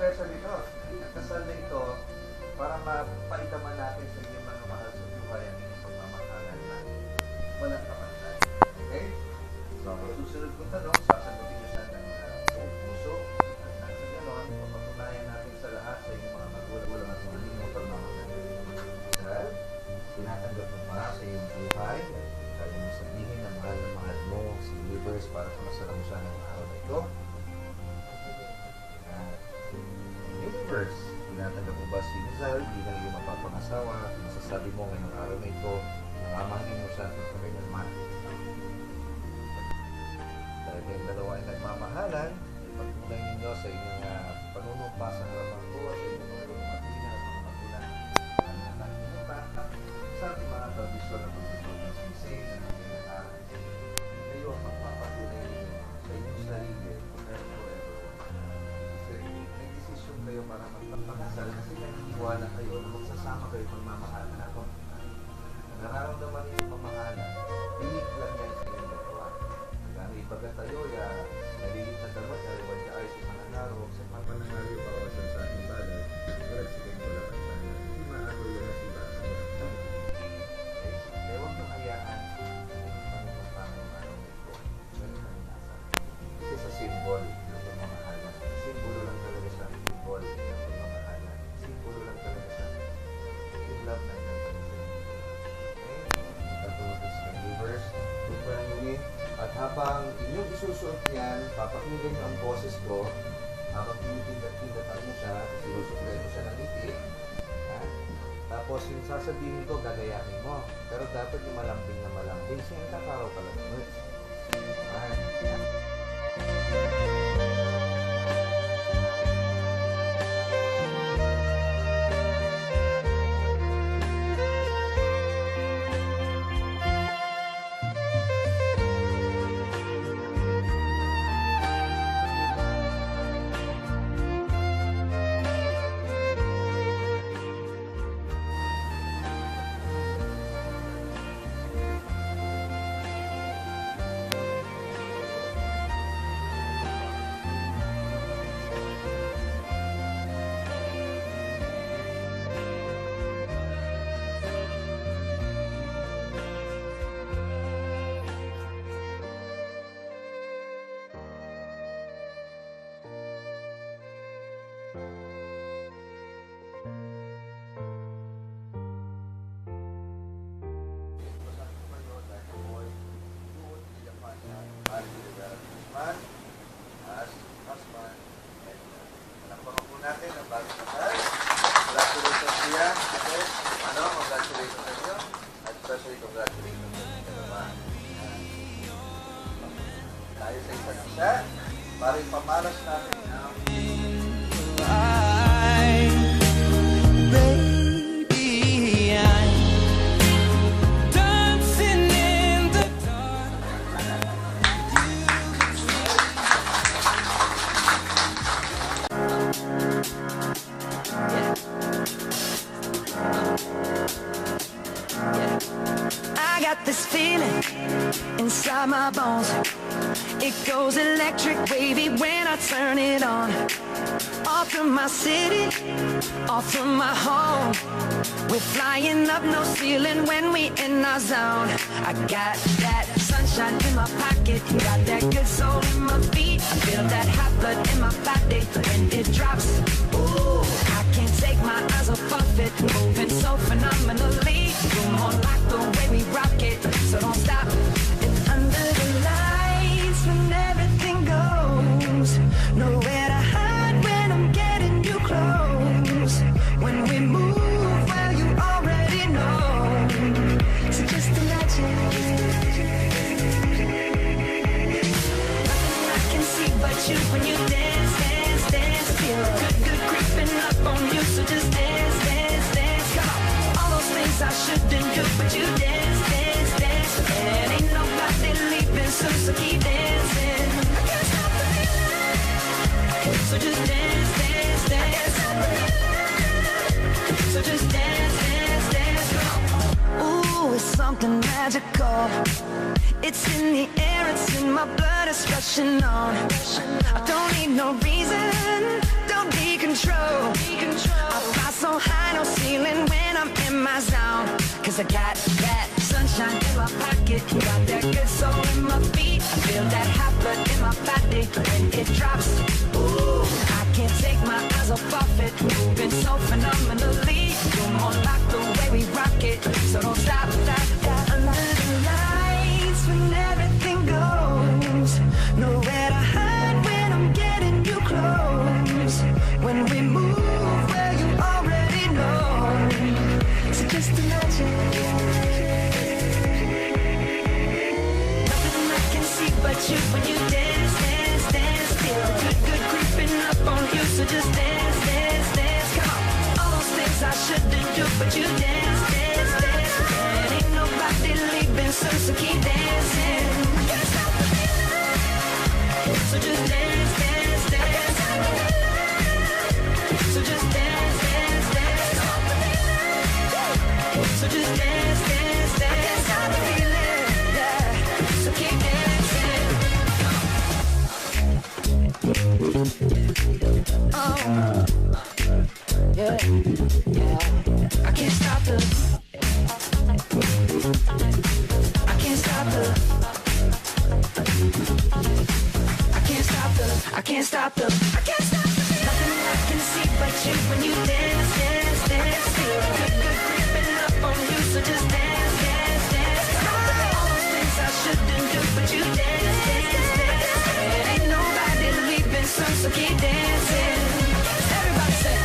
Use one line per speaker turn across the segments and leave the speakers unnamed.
Especially ito, kasal na ito para mapaitaman natin sa inyong mga mahal sa buhay ang inyong pagmamahalan na walang kapantay. Okay? So, susunod kong tanong, sasagutin nyo siya ng buong puso at nang sa ganon, papatunayan natin sa lahat sa inyong mga magulang at mga inyong pagmamahalan. Dahil, tinatanggap mo pa sa iyong buhay, kaya mo sabihin na mahal mo si Universe para pamasara mo siya ng araw na ito. Universe, tinatanggap mo ba si Rizal bilang iyong mapapangasawa? Masasabi mo ngayong araw na ito na mamahalin mo siya at magpakailanman. Dahil kayong dalawa ay nagmamahalan, ipagtunay ninyo sa inyong panunumpa sa harapan ko at sa inyong mga lumatina at mga magulang ang nakalimutan sa ating mga tradisyon at pagtutulog ng sisig na pinakain. Kayo ang magpapatunay ninyo sa inyong sarili kayo para magpapakasal kasi nag-iwala kayo na magsasama kayo pagmamahalan ako. Nararamdaman niyo pamamahalan, pinig lang yan sa inyong dalawa. Kami ibagat tayo, nalilit na damat, naliwan niya ay si Mananaro, sa papanangario bawasan sa ating balay, walang sigay ko lang ang tayo. Hindi maano yun na sila. Kaya huwag nung hayaan ang panunumpa ng araw na ito. Ganun ang nasa. Kasi sa symbol ng pamamahalan, simbolo lang talaga siya. Simbolo ng pamamahalan. Simbolo lang talaga siya. Yung love na ito. Okay? Tatulog sa Universe. At habang inyong isusuot niyan, papakinggan niyo ang boses ko. Habang pinipindat-pindatan mo siya, sinusuklet mo siya ng ngiti. Tapos yung sasabihin ko, gagayahin mo. Pero dapat yung malambing na malambing. Siyang kakaraw pala. As husband and nakuha po natin ang bagong kasal. Congratulations siya. Okay? Congratulations sa inyo. At especially congratulations sa inyo naman. Tayo sa isa't isa para ipamalas natin ang
this feeling inside my bones. It goes electric wavy when I turn it on. Off from my city, off from my home. We're flying up, no ceiling when we in our zone. I got that sunshine in my pocket, got that good soul in my feet. I feel that hot blood in my body when it drops. Ooh, I can't take my eyes off of it, moving so phenomenally. You're more like the way we rock it, so don't stop. And under the lights when everything goes, nowhere to hide when I'm getting you close. When we move, well you already know. So just imagine. Nothing I can see but you when you dance, dance, dance. Feel good creeping up on you, so just dance, dance, dance. Come on, all those things I shouldn't do, but you dance, dance, dance. And ain't nobody leaving soon, so keep dancing. I can't stop the feeling, so just dance. It's in the air, it's in my blood, it's rushing on. I don't need no reason, don't be control. I fly so high, no ceiling when I'm in my zone. Cause I got that sunshine in my pocket, got that good soul in my feet. I feel that hot blood in my body when it drops. Ooh, I can't take my eyes off of it, moving so phenomenally. You're more like the way we rock it, so don't stop, stop, stop. Under the lights when everything goes, nowhere to hide when I'm getting you close. When we move where you already know, so just imagine. Nothing I can see but you when you dance, dance, dance. Feel good, good creeping up on you, so just dance, dance, dance. Come on, all those things I shouldn't do, but you dance, dance, dance. And ain't nobody leaving, so keep dancing. I can't stop the feeling, so just dance, dance, dance. So just dance, dance, dance. So just dance, dance, dance. I can't stop the feeling, yeah. So keep dancing. Oh, yeah, yeah. I can't stop the. I can't stop the. I can't stop the. I can't stop the. I can't stop the. Nothing I can see but you when you dance, dance, dance. Feel good, good creeping up on you, so just dance, dance, dance. All those things I shouldn't do, but you dance, dance, dance. And ain't nobody leaving, so keep dancing. Everybody say.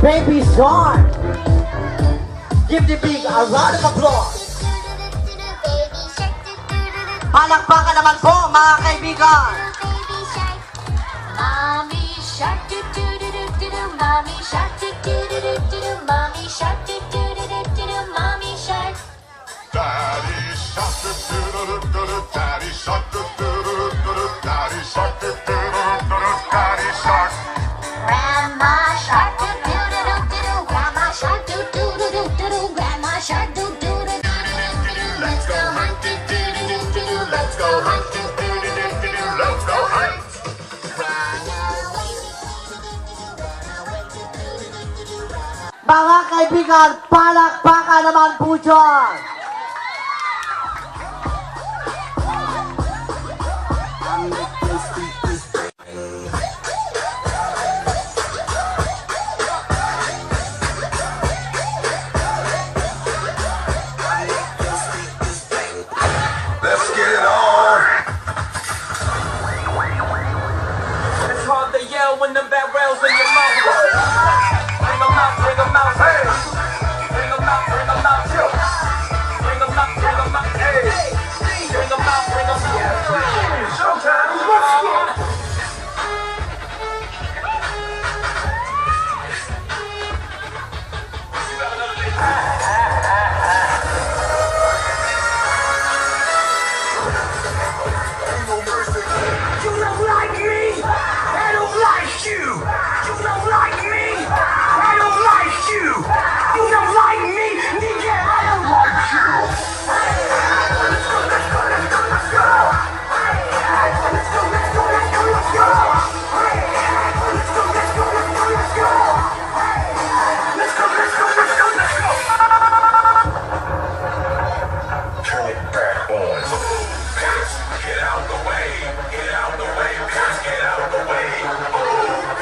Baby's gone. Give the big a round of applause. Palakpakan naman po mga kaibigan.
Mommy shark do do do do do do, mommy shark do do do do do do, mommy shark do do do do do do, mommy shark.
Daddy shark do do do do do, daddy shark do do do do do, daddy shark do do do do do, daddy shark.
Grandma shark do do do do do do, grandma shark do do do do do do, grandma shark do do do do do do do. Let's go hunt do do.
Mga kaibigan, palakpakan naman po dyan.
Let's get it on.
It's hard to yell when the barrels in your mouth. Bring 'em out, bring 'em out, hey. Bring 'em out, bring 'em out, yo. Bring 'em out, bring 'em out, hey. Bring 'em out, bring 'em out. Showtime, let's go.
You don't like me, I don't like you. You don't like me, I don't like you. You don't like me, nigga, I don't like you. Let's go, let's go, let's go, let's go. Let's go, let's go, let's go, let's go. Let's go, let's go, let's go, let's go. Let's go, let's go, let's go, let's go.
Turn it back on. Bitch, get out the way. Get out the way. Bitch, get out the way.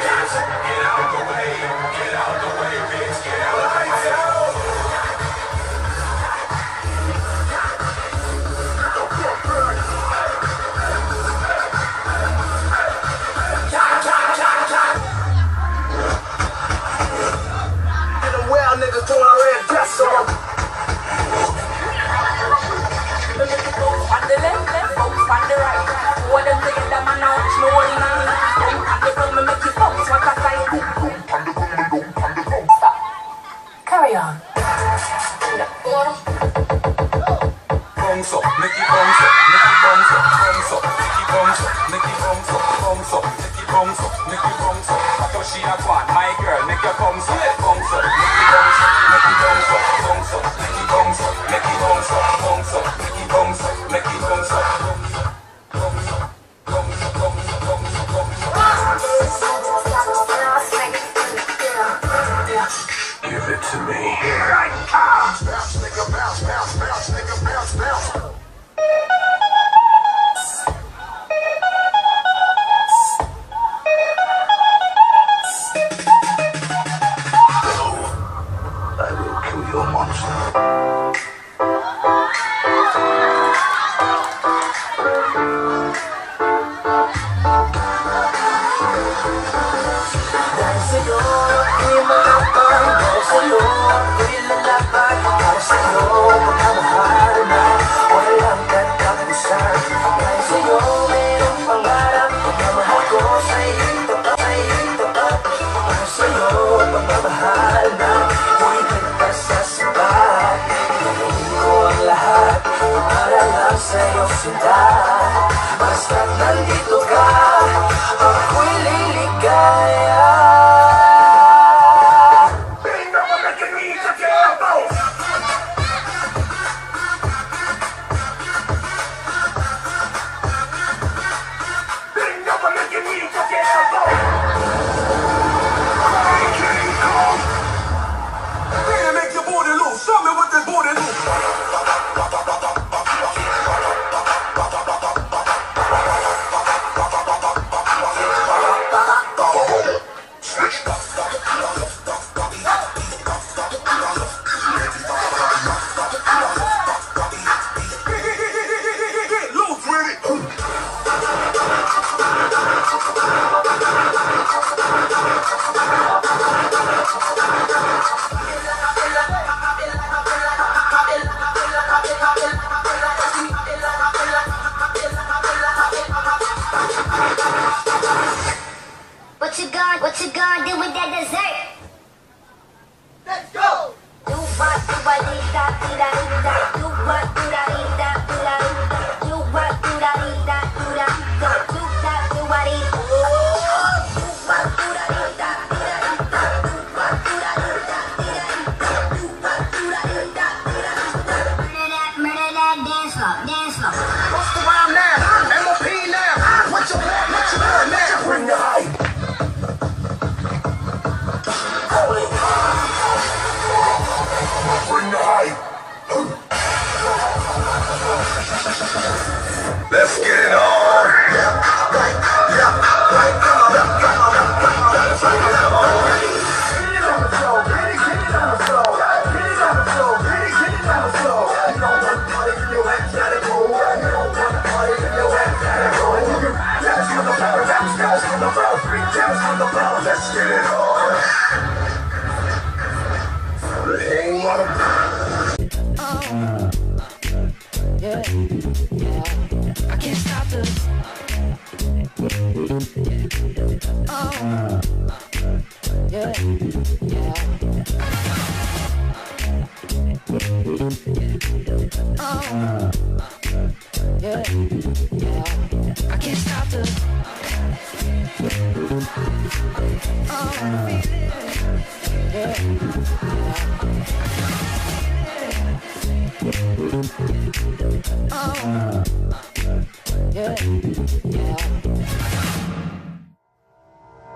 Bitch, get out the way. Get out the way. Bitch, get out the way.
Get a well niggas doing our red dress on.
On the left, folks on the right. What them together, man, now it's no one man. And the film make you bounce, what a sight. Carry on.
Bounce up, make it bounce up, make it bounce up, bounce up, make it bounce up, make it bounce up, bounce up, make it bounce up, make it bounce up. I thought she had one, my girl, make your bounce up, bounce up, make it bounce up, make it bounce up, bounce up, make it bounce up, make it bounce up, bounce up, make it bounce up, make it bounce up, bounce up, bounce up, bounce up, bounce up, bounce up.
Give it to me. Right. Bounce, nigga, bounce, bounce, bounce, nigga, bounce, bounce. I will kill your monster.
Sa'yo sila, basta't nandito ka, ako'y liligaya. Bring up on the knees of your elbows. Bring up on the knees of your elbows. Bring and make your booty loose. Show me what this booty loose.
What you gonna do with that dessert?
Let's go!
Do what, do what, dee da, dee da, dee da. Do what, do da, dee da, dee da, dee da. Do what, do da, dee da, do da, do do da, do what, dee. Do what, do da, dee da, dee da, dee da. Do what, do da, dee da, dee da, dee da. Do what, do da, dee da, dee da, dee da. Murder that dance floor, dance floor.
What's the rhyme now? MOP now. What you want now? Bring the hype.
get it on. A whole lot of
Yeah, yeah. I can't stop the. Oh, yeah, yeah. Oh, yeah, yeah. I can't stop the. Oh, yeah,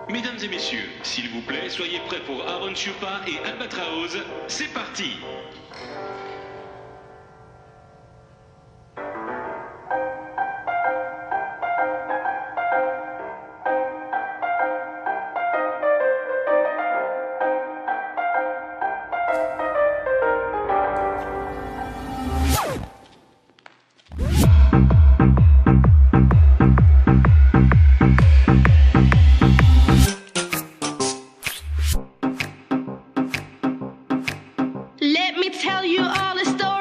Mesdames et messieurs, s'il vous plaît, soyez prêts pour Aaron Chupa et Albatraoz. C'est parti!
Let me tell you all the stories.